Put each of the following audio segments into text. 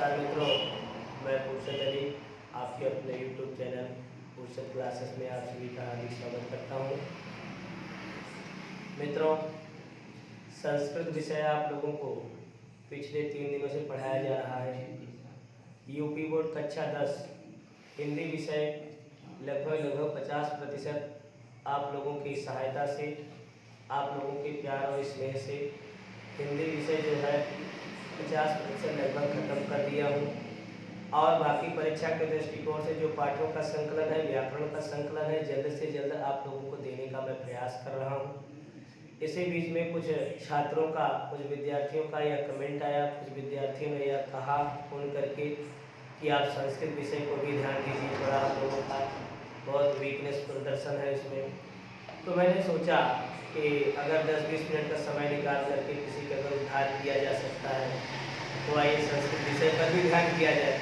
नमस्कार मित्रों, मैं फुर्सत अली आपके अपने यूट्यूब चैनल फुर्सत क्लासेस में आप सभी का हार्दिक स्वागत करता हूँ। मित्रों, संस्कृत विषय आप लोगों को पिछले 3 दिनों से पढ़ाया जा रहा है। यूपी बोर्ड कक्षा 10 हिंदी विषय लगभग 50% आप लोगों की सहायता से, आप लोगों के प्यार और स्नेह से हिंदी विषय जो है 50% लगभग खत्म कर दिया हूँ। और बाकी परीक्षा के दृष्टिकोण से जो पाठों का संकलन है, व्याकरण का संकलन है, जल्द से जल्द आप लोगों को देने का मैं प्रयास कर रहा हूँ। इसी बीच में कुछ छात्रों का, कुछ विद्यार्थियों का यह कमेंट आया, कुछ विद्यार्थियों ने यह कहा फोन करके कि आप संस्कृत विषय को भी ध्यान दीजिए, थोड़ा आप लोगों का बहुत वीकनेस प्रदर्शन है इसमें। तो मैंने सोचा कि अगर 10-20 मिनट का समय निकाल करके किसी का अगर उद्धार किया जा सकता है तो आइए संस्कृत विषय पर भी ध्यान किया जाए।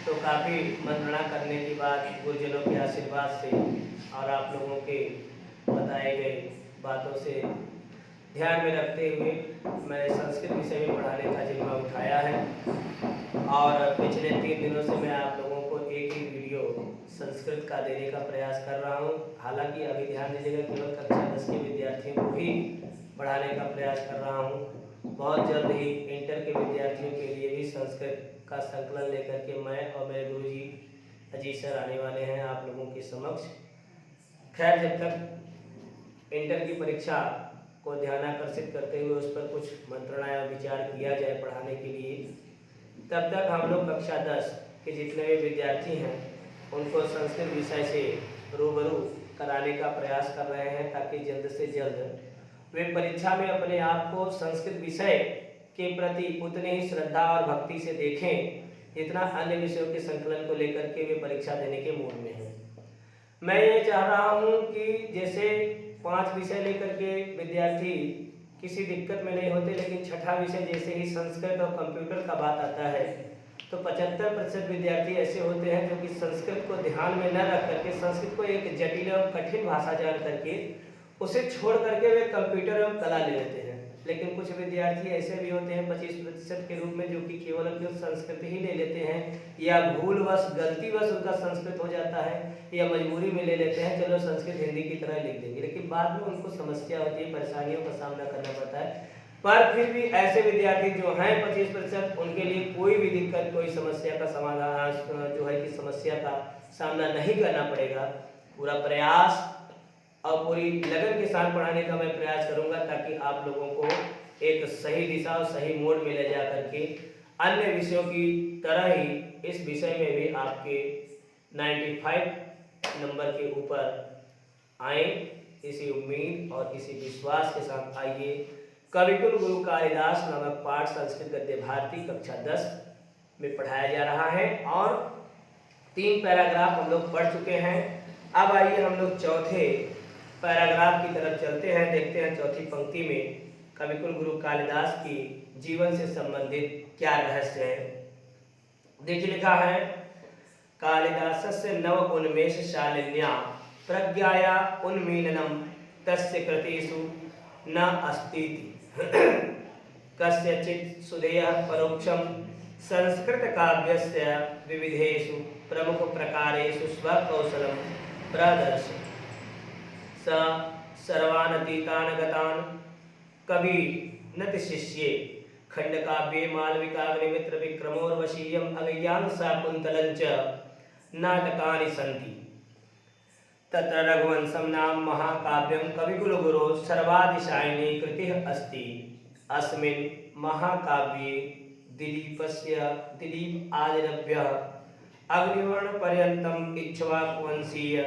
तो काफ़ी मंत्रणा करने के बाद, गुरुजनों के आशीर्वाद से और आप लोगों के बताए गए बातों से ध्यान में रखते हुए मैंने संस्कृत विषय में पढ़ाने का जिम्मा उठाया है। और पिछले 3 दिनों से मैं आप लोगों को एक ही वीडियो संस्कृत का देने का प्रयास कर रहा हूँ। हालांकि अभी ध्यान दीजिएगा, केवल कक्षा 10 के विद्यार्थियों को ही पढ़ाने का प्रयास कर रहा हूँ। बहुत जल्द ही इंटर के विद्यार्थियों के लिए भी संस्कृत का संकलन लेकर के मैं और मेरे गुरुजी अजीत सर आने वाले हैं आप लोगों के समक्ष। खैर, जब तक इंटर की परीक्षा को ध्यानाकर्षित करते हुए उस पर कुछ मंत्रणा या विचार किया जाए पढ़ाने के लिए, तब तक हम लोग कक्षा 10 के जितने भी विद्यार्थी हैं उनको संस्कृत विषय से रूबरू कराने का प्रयास कर रहे हैं, ताकि जल्द से जल्द वे परीक्षा में अपने आप को संस्कृत विषय के प्रति उतनी ही श्रद्धा और भक्ति से देखें जितना अन्य विषयों के संकलन को लेकर के वे परीक्षा देने के मूड में हैं। मैं ये चाह रहा हूँ कि जैसे 5 विषय लेकर के विद्यार्थी किसी दिक्कत में नहीं होते, लेकिन छठा विषय जैसे ही संस्कृत और कंप्यूटर का बात आता है तो 75% विद्यार्थी ऐसे होते हैं जो कि संस्कृत को ध्यान में न रख करके, संस्कृत को एक जटिल और कठिन भाषा जान करके उसे छोड़ करके वे कंप्यूटर एवं कला ले लेते हैं। लेकिन कुछ विद्यार्थी ऐसे भी होते हैं 25% के रूप में, जो कि केवल अपनी संस्कृत ही ले लेते हैं, या भूलवश गलतीवश उनका संस्कृत हो जाता है, या मजबूरी में ले लेते हैं चलो संस्कृत हिंदी की तरह लिख देंगे, लेकिन बाद में उनको समस्या होती है, परेशानियों का सामना करना पड़ता है। पर फिर भी ऐसे विद्यार्थी जो हैं 25%, उनके लिए कोई भी दिक्कत, कोई समस्या का समाधान जो है कि समस्या का सामना नहीं करना पड़ेगा। पूरा प्रयास और पूरी लगन के साथ पढ़ाने का मैं प्रयास करूंगा, ताकि आप लोगों को एक सही दिशा और सही मोड़ में ले जा करके अन्य विषयों की तरह ही इस विषय में भी आपके 95 नंबर के ऊपर आए, इसी उम्मीद और इसी विश्वास के साथ आइए। कविकुल गुरु कालिदास नामक पाठ संस्कृत गद्य भारती कक्षा 10 में पढ़ाया जा रहा है और 3 पैराग्राफ हम लोग पढ़ चुके हैं। अब आइए हम लोग चौथे पैराग्राफ की तरफ चलते हैं, देखते हैं चौथी पंक्ति में कविकुल गुरु कालिदास की जीवन से संबंधित क्या रहस्य है। देखिए, लिखा है, कालिदासस्य नव उन्मेष शालिन्या प्रज्ञाया उन्मीलनम तस्य कृतिषु न अस्तीति कस्यचित् सुधेयः परोक्षम संस्कृत काव्यस्य विविधेषु प्रमुख प्रकारेषु स्वकौशलम प्रदर्शय। स सर्वानतीतान गतान कवि नति शिष्ये खंडकाव्ये मालविकाग्निमित्र विक्रमोर्वशीयम अगयान शाकुंतलंच नाटकानि सन्ति। तत्र रघुवंशम नाम महाकाव्यम कविकुल गुरो सर्वातिशायिनी कृतिः अस्ति। अस्मिन् महाकाव्ये दिलीप आदिरभ्यः अग्निवर्ण पर्यन्तम इक्ष्वाकुवंशीय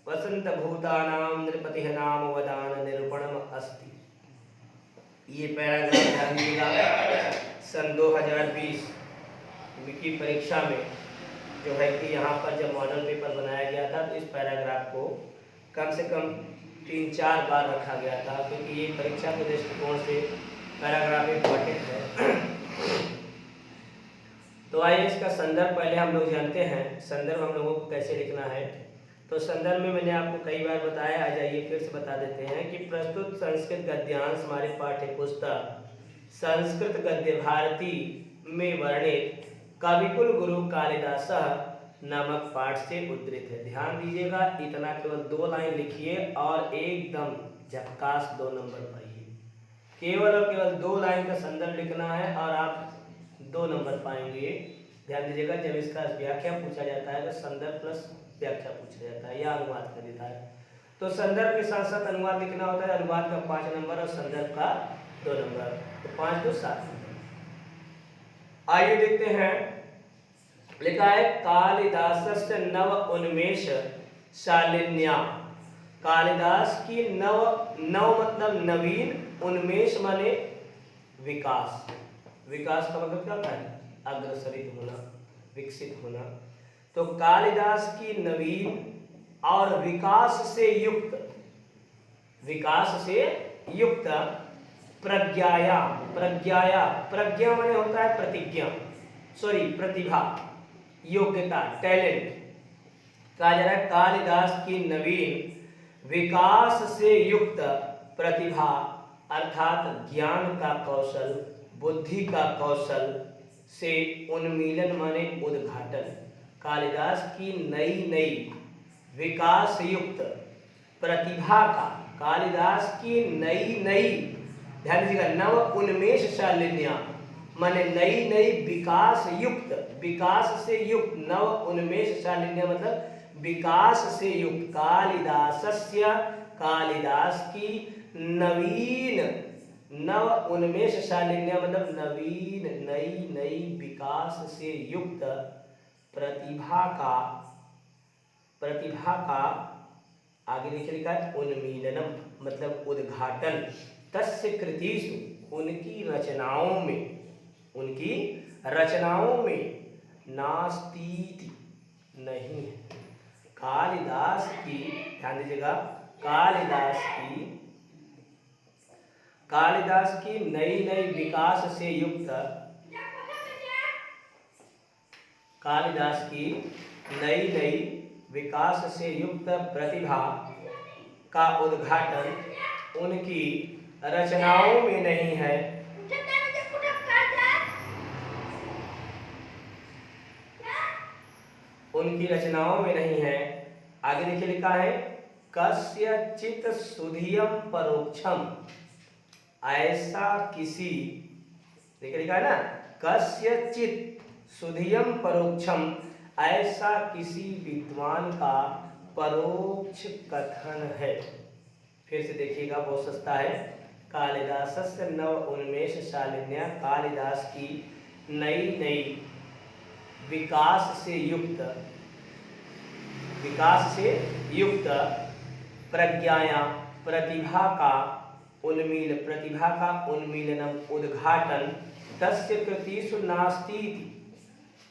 वसंत भूतानां नृपतिः नाम वदान निरूपणम अस्ति। ये पैराग्राफ ध्यान दीजिएगा, सन 2020 की परीक्षा में जो है कि यहाँ पर जब मॉडल पेपर बनाया गया था तो इस पैराग्राफ को कम से कम 3-4 बार रखा गया था, क्योंकि ये परीक्षा के दृष्टिकोण से पैराग्राफ इम्पोर्टेंट है। तो आइए इसका संदर्भ पहले हम लोग जानते हैं, संदर्भ हम लोगों को कैसे लिखना है। तो संदर्भ में मैंने आपको कई बार बताया, आ जाइए फिर से बता देते हैं कि प्रस्तुत संस्कृत गद्यांश हमारे पाठ्य पुस्तक संस्कृत गद्य भारती में वर्णित कविकुल गुरु कालिदास नामक पाठ से उद्धृत है। ध्यान दीजिएगा, इतना केवल 2 लाइन लिखिए और एकदम झक्कास 2 नंबर पाइए। केवल और केवल 2 लाइन का संदर्भ लिखना है और आप 2 नंबर पाएंगे। ध्यान दीजिएगा, जब इसका व्याख्या पूछा जाता है तो संदर्भ प्लस व्याख्या पूछा जाता है या अनुवाद कर देता है। तो संदर्भ के साथ साथ अनुवाद लिखना होता है। अनुवाद का 5 नंबर और संदर्भ का 2 नंबर, तो 5 तो 7 नंबर। आइए देखते हैं, लिखा है कालिदासस्य नव उन्मेष शालिन्या। कालिदास की नव मतलब नवीन, उन्मेष माने विकास। विकास का मतलब क्या होता है? अग्रसरित होना, विकसित होना। तो कालिदास की नवीन और विकास से युक्त प्रज्ञा माने होता है प्रतिभा, योग्यता, टैलेंट। कहा जा रहा है कालिदास की नवीन विकास से युक्त प्रतिभा अर्थात ज्ञान का कौशल, बुद्धि का कौशल से उन्मीलन माने उद्घाटन। कालिदास की नई विकास युक्त प्रतिभा का, कालिदास की नई ध्यान दीजिएगा, नव उन्मेष शालिन्या माने नई विकास से युक्त, नव उन्मेष शालिन्या मतलब विकास से युक्त। कालिदास की नवीन, नव उन्मेष शालिन्या मतलब नवीन नई विकास से युक्त प्रतिभा का आगे नीचे लिखा है उन्मीलनम मतलब उद्घाटन। तस्य कृतिषु उनकी रचनाओं में नास्तीति नहीं है। कालिदास की, ध्यान दीजिएगा, कालिदास की नई विकास से युक्त, कालिदास की नई विकास से युक्त प्रतिभा का उद्घाटन उनकी रचनाओं में नहीं है। उनकी रचनाओं में नहीं है। आगे देखिए लिखा है कस्यचित् सुधियम परोक्षम, ऐसा किसी, देखिए लिखा है ना, कस्यचित् सुधियम परोक्षम, ऐसा किसी विद्वान का परोक्ष कथन है। फिर से देखिएगा, बहुत सस्ता है। कालिदासस्य नव उन्मेष शालिन्या, कालिदास की नई विकास से युक्त प्रज्ञाया प्रतिभा का उन्मीलनम उद्घाटन तस्य कृतिषु नास्तीति,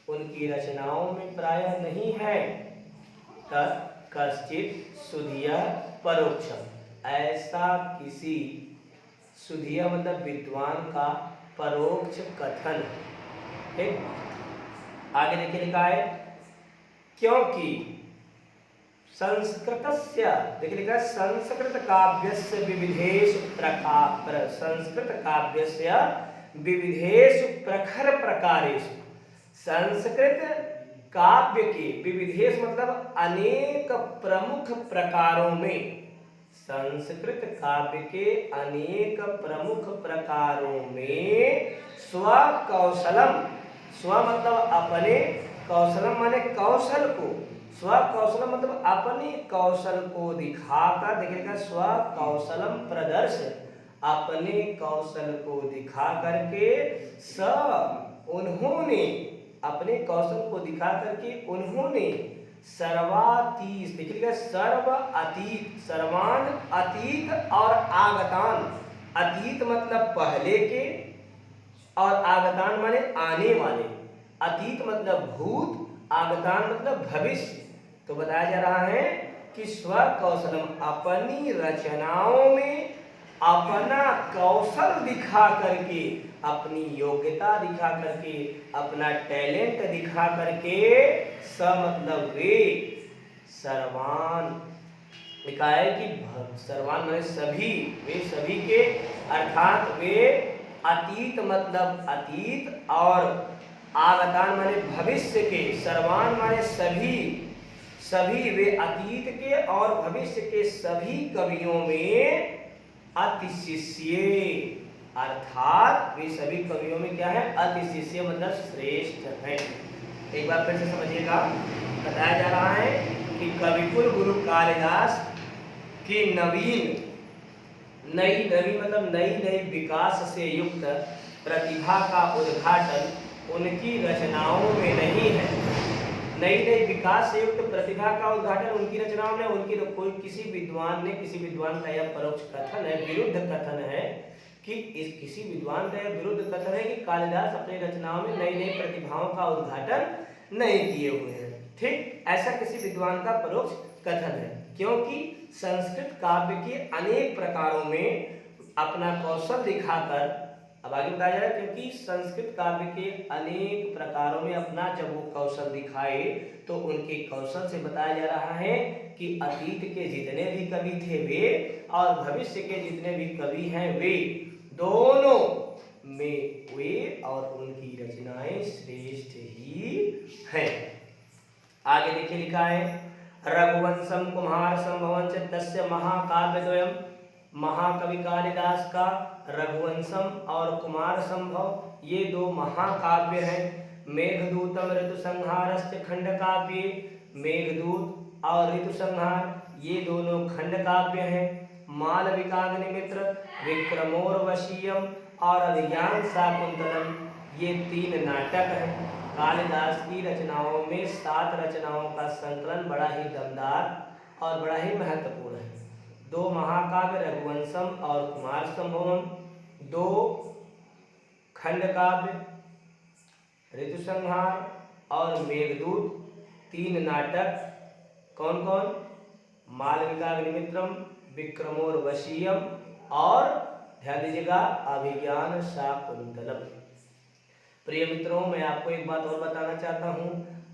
उनकी रचनाओं में प्रायः नहीं है। कश्चित् सुधिया परोक्षम, ऐसा किसी, सुधिया मतलब विद्वान का परोक्ष कथन। ठीक, आगे देखिए लिखा है क्योंकि संस्कृतस्य, देखिए लिखा है संस्कृत काव्यस्य विविधेषु प्रखर प्रकारेषु, संस्कृत काव्य के विविधेश मतलब अनेक प्रमुख प्रकारों में, संस्कृत काव्य के अनेक प्रमुख प्रकारों में स्वकौशलम, स्व मतलब अपने, कौशलम माने कौशल को, स्वकौशलम मतलब अपने कौशल को दिखाकर, देखिएगा स्वकौशलम प्रदर्श, अपने कौशल को दिखा करके उन्होंने अपने कौशल को दिखा करके उन्होंने सर्वातीत, देखिएगा सर्व अतीत, सर्वान अतीत और आगतान, अतीत मतलब पहले के और आगतान माने आने वाले, अतीत मतलब भूत, आगतान मतलब भविष्य। तो बताया जा रहा है कि स्वकौशलम अपनी रचनाओं में अपना कौशल दिखा करके, अपनी योग्यता दिखा करके, अपना टैलेंट दिखा करके, स मतलब वे, सर्वान लिखा है कि सर्वान माने सभी, वे सभी के, अर्थात वे अतीत मतलब अतीत, और आगतान माने भविष्य के, सर्वान माने सभी, सभी वे अतीत के और भविष्य के सभी कवियों में अतिशिष्य, अर्थात वे सभी कवियों में क्या है, अतिशिष्य मतलब श्रेष्ठ है। एक बार फिर से समझिएगा, बताया जा रहा है कि कविकुल गुरु कालिदास की नवीन मतलब नई नई विकास से युक्त प्रतिभा का उद्घाटन उनकी रचनाओं में नहीं है। नई नई विकास से युक्त प्रतिभा का उद्घाटन उनकी रचनाओं में, उनकी तो कोई किसी विद्वान का यह परोक्ष कथन है, विरुद्ध कथन है कि इस किसी विद्वान का यह विरुद्ध कथन है कि कालिदास अपनी रचनाओं में नई नई प्रतिभाओं का उद्घाटन नहीं किए हुए हैं। ठीक, ऐसा किसी विद्वान का परोक्ष कथन है, क्योंकि संस्कृत काव्य के अनेक प्रकारों में अपना कौशल दिखाकर, अब आगे बताया जा रहा है, क्योंकि संस्कृत काव्य के अनेक प्रकारों में अपना जब वो कौशल दिखाए तो उनके कौशल से बताया जा रहा है कि अतीत के जितने भी कवि थे वे और भविष्य के जितने भी कवि हैं वे दोनों में वे और उनकी रचनाएं श्रेष्ठ ही हैं। आगे देखिए लिखा है, रघुवंशम कुमार संभवं च तस्य महाकाव्यद्वयम्, महाकवि कालिदास का रघुवंशम और कुमार संभव ये दो महाकाव्य हैं। मेघदूतम ऋतुसंहारश्च खंड काव्य, मेघदूत और ऋतुसंहार ये दोनों खंड काव्य हैं। मालविकाग्निमित्र, विक्रमोर्वशीयम और अभिज्ञान शाकुंतलम ये 3 नाटक हैं। कालिदास की रचनाओं में 7 रचनाओं का संकलन बड़ा ही दमदार और बड़ा ही महत्वपूर्ण है। 2 महाकाव्य रघुवंशम और कुमार संभवम, 2 खंड काव्य ऋतुसंहार और मेघदूत, 3 नाटक कौन कौन, मालविकाग्निमित्रम, विक्रमोर्वशीयम और ध्यान दीजिएगा अभिज्ञान शाकुंतलम। प्रिय मित्रों, मैं आपको एक बात और बताना चाहता हूं,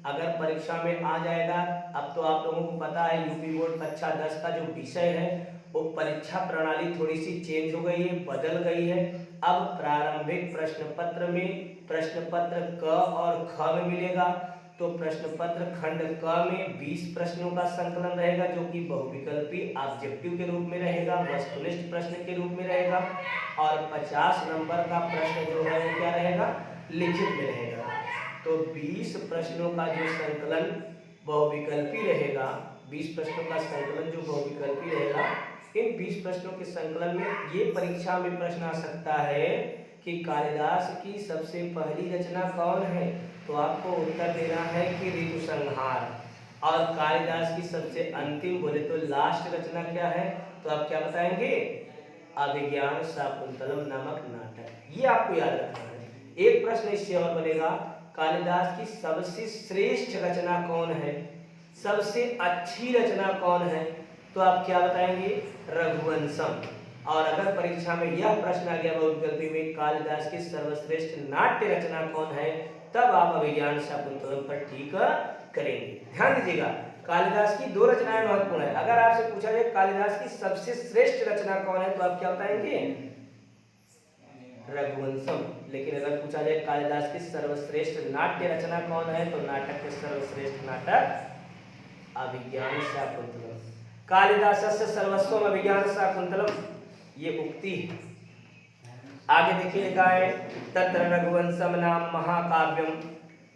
अगर परीक्षा में आ जाएगा, अब तो आप लोगों को पता है यूपी बोर्ड कक्षा 10 का जो विषय है वो परीक्षा प्रणाली थोड़ी सी चेंज हो गई है, बदल गई है। अब प्रारंभिक प्रश्न पत्र में प्रश्न पत्र क और ख में मिलेगा, तो प्रश्न पत्र खंड क में 20 प्रश्नों का संकलन रहेगा जो कि बहुविकल्पी ऑब्जेक्टिव के रूप में रहेगा, वस्तुनिष्ठ प्रश्न के रूप में रहेगा, और 50 नंबर का प्रश्न जो है वो क्या रहेगा, लिखित में रहेगा। तो 20 प्रश्नों का जो संकलन बहुविकल्पी रहेगा, 20 प्रश्नों का संकलन जो बहुविकल्पी रहेगा, इन 20 प्रश्नों के संकलन में ये परीक्षा में प्रश्न आ सकता है कि कालिदास की सबसे पहली रचना कौन है, तो आपको उत्तर देना है कि ऋतुसंहार। और कालिदास की सबसे अंतिम बोले तो लास्ट रचना क्या है, तो आप क्या बताएंगे, अभिज्ञान शाकुंतलम नामक नाटक। ये आपको याद रखना है। एक प्रश्न इससे और बनेगा, कालिदास की सबसे श्रेष्ठ रचना कौन है, सबसे अच्छी रचना कौन है, तो आप क्या बताएंगे, रघुवंशम। और अगर परीक्षा में यह प्रश्न आ गया बहुविकल्पी में कालिदास की सर्वश्रेष्ठ नाट्य रचना कौन है, तब आप अभिज्ञान शाकुंतलम पर टीक करेंगे। ध्यान दीजिएगा, कालिदास की 2 रचनाएं महत्वपूर्ण है। अगर आपसे पूछा जाए कालिदास की सबसे श्रेष्ठ रचना कौन है, तो आप क्या बताएंगे, रघुवंशम। लेकिन अगर पूछा जाए कालिदास की सर्वश्रेष्ठ नाट्य रचना कौन है, तो नाटक के सर्वश्रेष्ठ नाटक अभिज्ञान शाकुंतलम। कालिदासस्य सर्वस्वम अभिज्ञान शाकुंतलम, ये उक्ति है। आगे देखिए लिखा है, तत्र रघुवंशम नाम महाकाव्यम,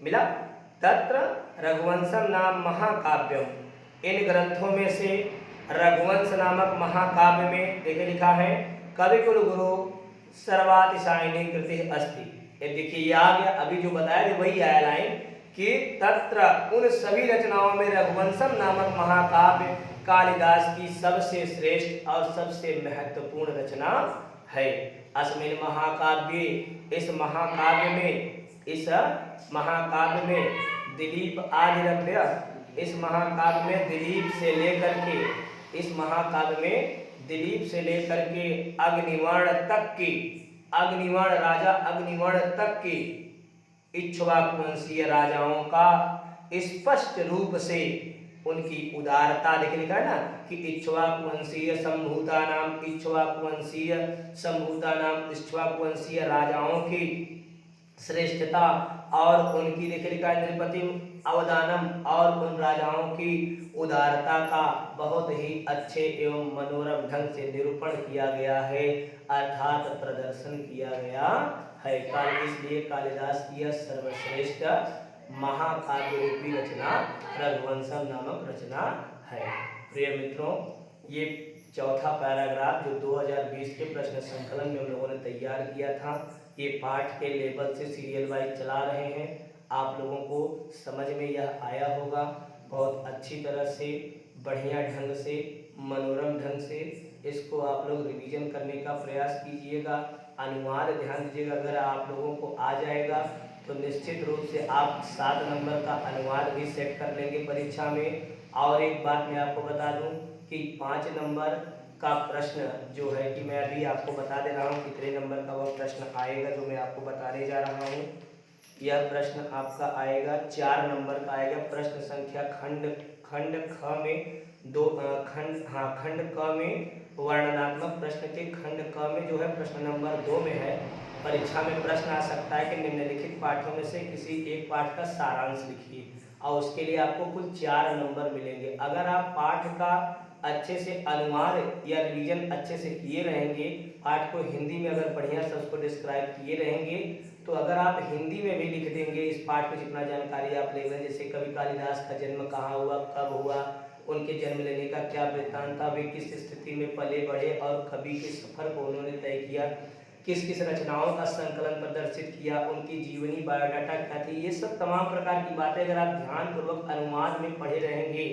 मिला, तत्र रघुवंशम नाम महाकाव्यम। इन ग्रंथों में से रघुवंश नामक महाकाव्य में देखिए लिखा है, कविकुल गुरु सर्वातिशायिनी कृति अस्ति। ये देखिए ये आ गया, अभी जो बताया था वही आया लाइन कि तत्र उन सभी रचनाओं में रघुवंशम नामक महाकाव्य कालिदास की सबसे श्रेष्ठ और सबसे महत्वपूर्ण रचना है। अस्मिन् महाकाव्ये, इस महाकाव्य में दिलीप आदिरभ्य, इस महाकाव्य में दिलीप से लेकर के, इस महाकाव्य में दिलीप से लेकर के अग्निवर्ण तक की, अग्निवर्ण राजा अग्निवर्ण तक की इक्ष्वाकु वंशीय राजाओं का स्पष्ट रूप से उनकी उदारता, देखिए लिखा है ना कि इक्ष्वाकुवंशीय संभूतानाम, इक्ष्वाकुवंशीय संभूतानाम, इक्ष्वाकुवंशीय राजाओं की श्रेष्ठता, और उनकी देखिए लिखा है नृपति अवदानम, और उन राजाओं की उदारता का बहुत ही अच्छे एवं मनोरम ढंग से निरूपण किया गया है, अर्थात प्रदर्शन किया गया है। इसलिए कालिदास की यह सर्वश्रेष्ठ महाकाव्य रूपी रचना रघुवंशम नामक रचना है। प्रिय मित्रों, ये चौथा पैराग्राफ जो 2020 के प्रश्न संकलन में हम लोगों ने तैयार किया था, ये पाठ के लेवल से सीरियल वाइज चला रहे हैं। आप लोगों को समझ में यह आया होगा। बहुत अच्छी तरह से, बढ़िया ढंग से, मनोरम ढंग से इसको आप लोग रिवीजन करने का प्रयास कीजिएगा। अनुवाद ध्यान दीजिएगा, अगर आप लोगों को आ जाएगा तो निश्चित रूप से आप 7 नंबर का अनुवाद भी सेट कर लेंगे परीक्षा में। और एक बात मैं आपको बता दूं कि 5 नंबर का प्रश्न जो है कि मैं अभी आपको बता दे रहा हूँ कितने नंबर का वह प्रश्न आएगा जो मैं आपको बताने जा रहा हूँ। यह प्रश्न आपका आएगा 4 नंबर का आएगा। प्रश्न संख्या खंड ख में खंड क में वर्णनात्मक प्रश्न के खंड क में जो है प्रश्न नंबर 2 में है। परीक्षा में प्रश्न आ सकता है कि निम्नलिखित पाठों में से किसी एक पाठ का सारांश लिखिए, और उसके लिए आपको कुल 4 नंबर मिलेंगे। अगर आप पाठ का अच्छे से अनुवाद या रिवीजन अच्छे से किए रहेंगे, पाठ को हिंदी में अगर बढ़िया से उसको डिस्क्राइब किए रहेंगे, तो अगर आप हिंदी में भी लिख देंगे इस पाठ को, जितना जानकारी आप ले रहे हैं, जैसे कवि कालिदास का जन्म कहाँ हुआ, कब हुआ, उनके जन्म लेने का क्या वृत्तांत था, वे किस स्थिति में पले बढ़े और कवि के सफर को उन्होंने तय किया, किस किस रचनाओं का संकलन प्रदर्शित किया, उनकी जीवनी बायोडाटा क्या थी, ये सब तमाम प्रकार की बातें अगर आप ध्यानपूर्वक अनुवाद में पढ़े रहेंगे,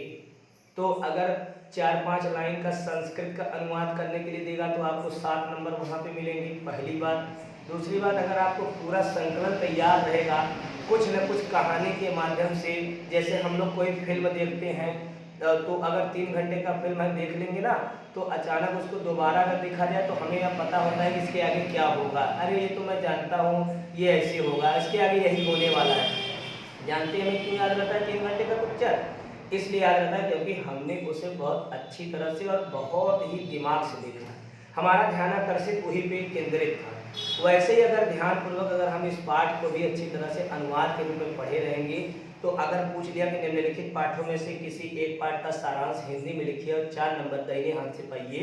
तो अगर 4-5 लाइन का संस्कृत का अनुवाद करने के लिए देगा तो आपको 7 नंबर वहाँ पे मिलेंगे, पहली बात। दूसरी बात, अगर आपको पूरा संकलन तैयार रहेगा कुछ न कुछ कहानी के माध्यम से, जैसे हम लोग कोई फिल्म देखते हैं तो अगर 3 घंटे का फिल्म हम देख लेंगे ना, तो अचानक उसको दोबारा अगर देखा जाए तो हमें यह पता होता है कि इसके आगे क्या होगा। अरे ये तो मैं जानता हूँ, ये ऐसे होगा, इसके आगे यही होने वाला है। जानते हैं हमें क्यों याद रहता है 3 घंटे का पिक्चर? इसलिए याद रहता है क्योंकि हमने उसे बहुत अच्छी तरह से और बहुत ही दिमाग से देखा, हमारा ध्यान आकर्षित वही पे केंद्रित था। वैसे ही अगर ध्यानपूर्वक अगर हम इस पाठ को भी अच्छी तरह से अनुवाद के रूप में पढ़े रहेंगे, तो अगर पूछ लिया कि निम्नलिखित पाठों में से किसी एक पाठ का सारांश हिंदी में लिखिए और 4 नंबर दाहिने हाथ से पाइए,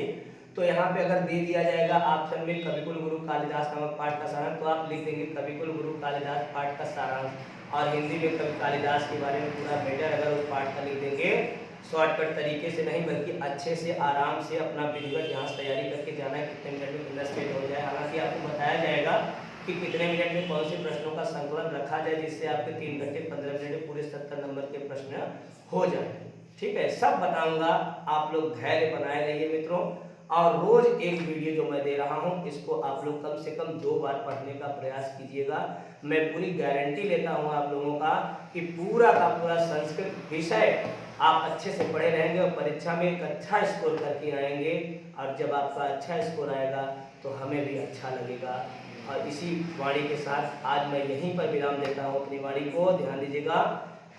तो यहाँ पे अगर दे दिया जाएगा ऑप्शन में कविकुल गुरु कालिदास नामक पाठ का सारांश, तो आप लिख देंगे कविकुल गुरु कालिदास पाठ का सारांश, और हिंदी में कवि कालिदास के बारे में पूरा बेटर अगर उस पाठ का लिख देंगे, शॉर्टकट तरीके से नहीं बल्कि अच्छे से आराम से अपना विधिवत यहाँ तैयारी करके जाना है, कितने मिनट में कितना स्टेट हो जाए। हालांकि आपको बताया जाएगा कि कितने मिनट में कौन से प्रश्नों का संकलन रखा जाए जिससे आपके 3 घंटे 15 मिनट में पूरे 70 नंबर के प्रश्न हो जाए। ठीक है, सब बताऊंगा, आप लोग धैर्य बनाए रहिए मित्रों। और रोज एक वीडियो जो मैं दे रहा हूं, इसको आप लोग कम से कम 2 बार पढ़ने का प्रयास कीजिएगा। मैं पूरी गारंटी लेता हूं आप लोगों का कि पूरा का पूरा संस्कृत विषय आप अच्छे से पढ़े रहेंगे और परीक्षा में एक अच्छा स्कोर करके आएंगे। और जब आपका अच्छा स्कोर आएगा तो हमें भी अच्छा लगेगा। और इसी वाणी के साथ आज मैं यहीं पर विराम देता हूँ अपनी वाणी को। ध्यान दीजिएगा,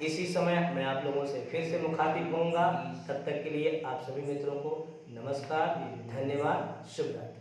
इसी समय मैं आप लोगों से फिर से मुखातिब होऊंगा। तब तक के लिए आप सभी मित्रों को नमस्कार, धन्यवाद, शुभ रात्रि।